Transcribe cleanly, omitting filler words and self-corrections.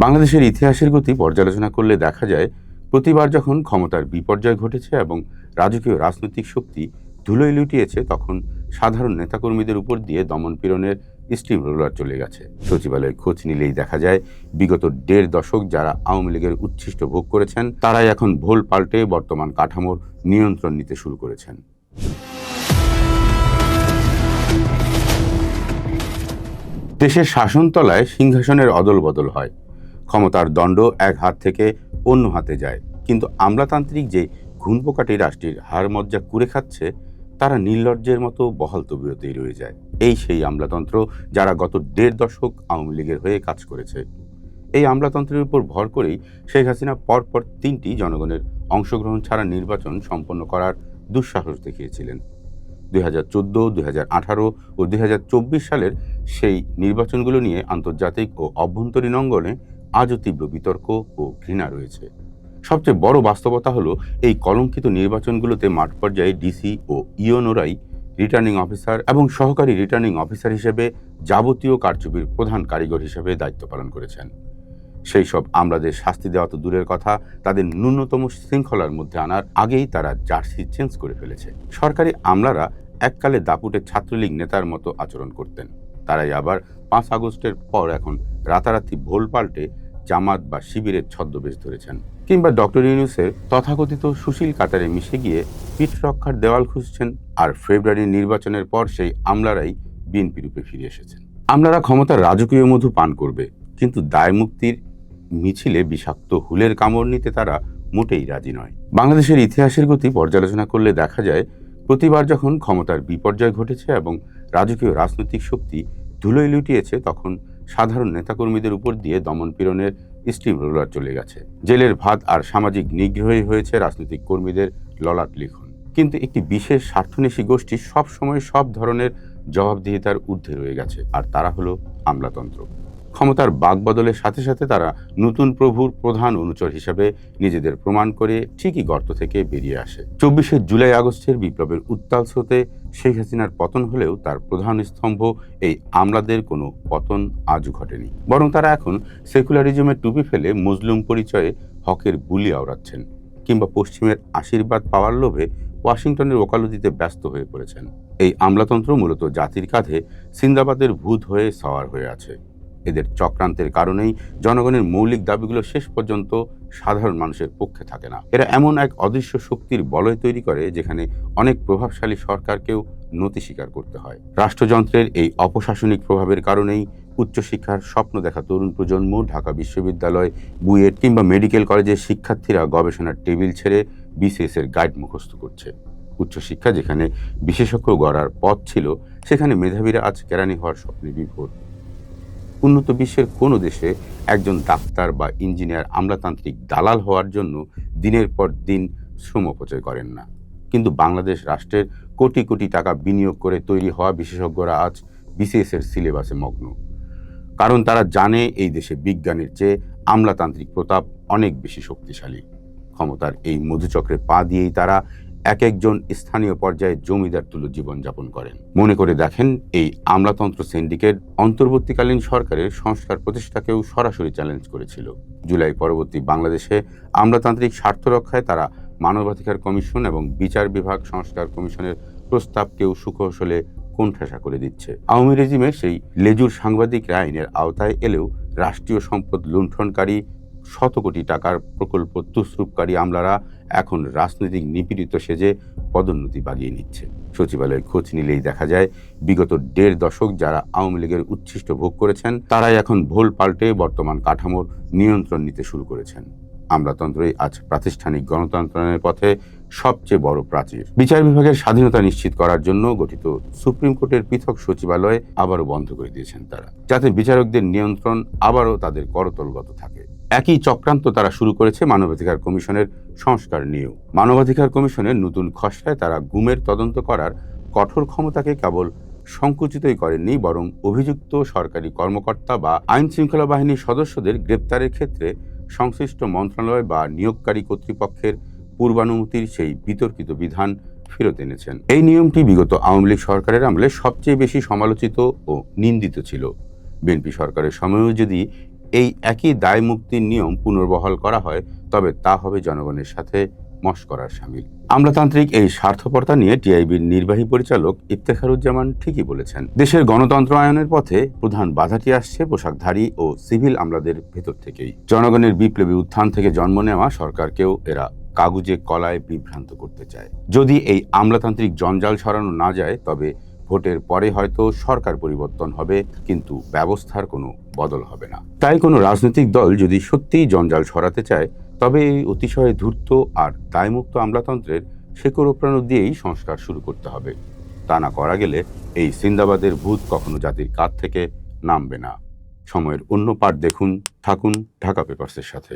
বাংলাদেশের ইতিহাসের গতি পর্যালোচনা করলে দেখা যায়, প্রতিবার যখন ক্ষমতার বিপর্যয় ঘটেছে এবং রাজকীয় রাজনৈতিক শক্তি ধুলোয় লুটিয়েছে, তখন সাধারণ নেতাকর্মীদের উপর দিয়ে দমনপীড়নের স্টিম রোলার চলে গেছে। সচিবালয়ে খোঁজ নিলেই দেখা যায়, বিগত ১.৫ দশক যারা আওয়ামী লীগের উচ্ছিষ্ট ভোগ করেছেন, তারাই এখন ভোল পাল্টে বর্তমান কাঠামোর নিয়ন্ত্রণ নিতে শুরু করেছেন। দেশের শাসনতলায় সিংহাসনের অদল বদল হয়, ক্ষমতার দণ্ড এক হাত থেকে অন্য হাতে যায়, কিন্তু আমলাতান্ত্রিক যে ঘুণপোকাটি রাষ্ট্রের হার মজ্জা কুরে খাচ্ছে, তারা নির্লজ্জের মতো বহাল তবিয়তেই রয়ে যায়। এই সেই আমলাতন্ত্র যারা গত ১.৫ দশক আওয়ামী লীগের হয়ে কাজ করেছে। এই আমলাতন্ত্রের উপর ভর করেই শেখ হাসিনা পরপর ৩টি জনগণের অংশগ্রহণ ছাড়া নির্বাচন সম্পন্ন করার দুঃসাহস দেখিয়েছিলেন। ২০১৪, ২০১৮ ও ২০২৪ সালের সেই নির্বাচনগুলো নিয়ে আন্তর্জাতিক ও অভ্যন্তরীণ অঙ্গনে আজও তীব্র বিতর্ক ও ঘৃণা রয়েছে। সবচেয়ে বড় বাস্তবতা হলো, এই কলঙ্কিত নির্বাচনগুলোতে মাঠ পর্যায়ে ডিসি ও ইওনোরাই রিটার্নিং অফিসার এবং সহকারী রিটার্নিং অফিসার হিসেবে যাবতীয় কারচুপির প্রধান কারিগর হিসেবে দায়িত্ব পালন করেছেন। সেই সব আমলাদের শাস্তি দেওয়া তো দূরের কথা, তাদের ন্যূনতম শৃঙ্খলার মধ্যে আনার আগেই তারা জার্সি চেঞ্জ করে ফেলেছে। সরকারি আমলারা এককালে দাপুটে ছাত্রলীগ নেতার মতো আচরণ করতেন, তারাই আবার ৫ আগস্টের পর এখন রাতারাতি ভোল পাল্টে জামাত বা শিবিরের ছদ্মবেশ ধরেছেন। কিংবা ডক্টর ইউনূসের তথাকথিত সুশীল কাতারে মিশে গিয়ে পিঠ রক্ষার দেওয়াল খুঁজছেন। আর ফেব্রুয়ারির নির্বাচনের পর সেই আমলারাই বিএনপি রূপে ফিরে এসেছেন। আমলারা ক্ষমতার রাজকীয় মধু পান করবে, কিন্তু দায় মুক্তির মিছিলে বিষাক্ত হুলের কামড় নিতে তারা মোটেই রাজি নয়। বাংলাদেশের ইতিহাসের গতি পর্যালোচনা করলে দেখা যায়, প্রতিবার যখন ক্ষমতার বিপর্যয় ঘটেছে এবং রাজকীয় রাজনৈতিক শক্তি ধুলোয় লুটিয়েছে, তখন সাধারণ নেতাকর্মীদের উপর দিয়ে দমনপীড়নের স্টিম রোলার চলে গেছে। জেলের ভাত আর সামাজিক নিগ্রহই হয়েছে রাজনৈতিক কর্মীদের ললাট লিখন। কিন্তু একটি বিশেষ স্বার্থন্বেষী গোষ্ঠী সব সময় সব ধরনের জবাবদিহিতার ঊর্ধ্বে রয়ে গেছে, আর তারা হলো আমলাতন্ত্র। ক্ষমতার বাকবদলের সাথে সাথে তারা নতুন প্রভুর প্রধান অনুচর হিসেবে নিজেদের প্রমাণ করে ঠিকই গর্ত থেকে বেরিয়ে আসে। ২৪শে জুলাই আগস্টের বিপ্লবের উত্তাল স্রোতে শেখ হাসিনার পতন হলেও তার প্রধান স্তম্ভ এই আমলাদের কোনো পতন আজও ঘটেনি, বরং তারা এখন সেকুলারিজমের টুপি ফেলে মজলুম পরিচয়ে হকের বুলি আওড়াচ্ছেন, কিংবা পশ্চিমের আশীর্বাদ পাওয়ার লোভে ওয়াশিংটনের ওকালতিতে ব্যস্ত হয়ে পড়েছেন। এই আমলাতন্ত্র মূলত জাতির কাঁধে সিন্দাবাদের ভূত হয়ে সওয়ার হয়ে আছে। এদের চক্রান্তের কারণেই জনগণের মৌলিক দাবিগুলো শেষ পর্যন্ত সাধারণ মানুষের পক্ষে থাকে না। এরা এমন এক অদৃশ্য শক্তির বলয় তৈরি করে, যেখানে অনেক প্রভাবশালী সরকারকেও নতি স্বীকার করতে হয়। রাষ্ট্রযন্ত্রের এই অপশাসনিক প্রভাবের কারণেই উচ্চশিক্ষার স্বপ্ন দেখা তরুণ প্রজন্ম ঢাকা বিশ্ববিদ্যালয়, বুয়েট কিংবা মেডিকেল কলেজের শিক্ষার্থীরা গবেষণার টেবিল ছেড়ে বিসিএস এর গাইড মুখস্থ করছে। উচ্চশিক্ষা যেখানে বিশেষজ্ঞ গড়ার পথ ছিল, সেখানে মেধাবীরা আজ কেরানি হওয়ার স্বপ্নে বিভোর। উন্নত বিশ্বের কোনো দেশে একজন ডাক্তার বা ইঞ্জিনিয়ার আমলাতান্ত্রিক দালাল হওয়ার জন্য দিনের পর দিন শ্রম অপচয় করেন না, কিন্তু বাংলাদেশ রাষ্ট্রের কোটি কোটি টাকা বিনিয়োগ করে তৈরি হওয়া বিশেষজ্ঞরা আজ বিসিএস এর সিলেবাসে মগ্ন। কারণ তারা জানে, এই দেশে বিজ্ঞানের চেয়ে আমলাতান্ত্রিক প্রতাপ অনেক বেশি শক্তিশালী। ক্ষমতার এই মধুচক্রে পা দিয়েই তারা এক একজন স্থানীয় পর্যায়ে জমিদার তুল্য জীবনযাপন করেন। মনে করে দেখেন, এই আমলাতন্ত্র সিন্ডিকেট অন্তর্বর্তীকালীন সরকারের সংস্কার প্রতিষ্ঠাকেও সরাসরি চ্যালেঞ্জ করেছিল। জুলাই পরবর্তী বাংলাদেশে আমলাতান্ত্রিক স্বার্থ রক্ষায় তারা মানবাধিকার কমিশন এবং বিচার বিভাগ সংস্কার কমিশনের প্রস্তাবকেও সুকৌশলে কোণঠাসা করে দিচ্ছে। আওয়ামী রেজিমের সেই লেজুর সাংবাদিক আইনের আওতায় এলেও রাষ্ট্রীয় সম্পদ লুণ্ঠনকারী, শত কোটি টাকার প্রকল্প তছরূপকারী আমলারা এখন রাজনৈতিক নিপীড়িত সেজে পদোন্নতি বাগিয়ে নিচ্ছে। সচিবালয়ে খোঁজ নিলেই দেখা যায়, বিগত ১.৫ দশক যারা আওয়ামী লীগের উচ্ছিষ্ট ভোগ করেছেন, তারাই এখন ভোল পাল্টে বর্তমান কাঠামোর নিয়ন্ত্রণ নিতে শুরু করেছেন। আমলাতন্ত্রই আজ প্রাতিষ্ঠানিক গণতন্ত্রের পথে সবচেয়ে বড় প্রাচীর। বিচার বিভাগের স্বাধীনতা নিশ্চিত করার জন্য গঠিত সুপ্রিম কোর্টের পৃথক সচিবালয় আবারও বন্ধ করে দিয়েছেন তারা, যাতে বিচারকদের নিয়ন্ত্রণ আবারও তাদের করতলগত থাকে। একই চক্রান্ত তারা শুরু করেছে মানবাধিকার কমিশনের সংস্কার নিয়েও। মানবাধিকার কমিশনের নতুন খসড়ায় তারা গুমের তদন্ত করার কঠোর ক্ষমতাকে কেবল সংকুচিতই করেননি, বরং অভিযুক্ত সরকারি কর্মকর্তা বা আইন শৃঙ্খলা বাহিনীর সদস্যদের গ্রেপ্তারের ক্ষেত্রে সংশ্লিষ্ট মন্ত্রণালয় বা নিয়োগকারী কর্তৃপক্ষের পূর্বানুমতির সেই বিতর্কিত বিধান ফেরত এনেছেন। এই নিয়মটি বিগত আওয়ামী লীগ সরকারের আমলে সবচেয়ে বেশি সমালোচিত ও নিন্দিত ছিল। বিএনপি সরকারের সময়েও যদি এই একই দায় মুক্তির নিয়ম পুনর্বহাল করা হয়, তবে তা হবে জনগণের সাথে মশকরার শামিল। আমলাতান্ত্রিক এই স্বার্থপরতা নিয়ে টিআইবির নির্বাহী পরিচালক ইফতেখারুজ্জামান ঠিকই বলেছেন, দেশের গণতন্ত্রায়নের পথে প্রধান বাধাটি আসছে পোশাকধারী ও সিভিল আমলাদের ভেতর থেকেই। জনগণের বিপ্লবী উত্থান থেকে জন্ম নেওয়া সরকারকেও এরা কাগুজে কলায় বিভ্রান্ত করতে চায়। যদি এই আমলাতান্ত্রিক জঞ্জাল সরানো না যায়, তবে ভোটের পরে হয়তো সরকার পরিবর্তন হবে, কিন্তু ব্যবস্থার কোনো বদল হবে না। তাই কোনো রাজনৈতিক দল যদি সত্যিই জঞ্জাল সরাতে চায়, তবে এই অতিশয় ধূর্ত আর দায়মুক্ত আমলাতন্ত্রের শেকড় দিয়েই সংস্কার শুরু করতে হবে। তা না করা গেলে এই সিন্দাবাদের ভূত কখনো জাতির কাঁধ থেকে নামবে না। সময়ের অন্য পাঠ দেখুন, থাকুন ঢাকা পেপারসের সাথে।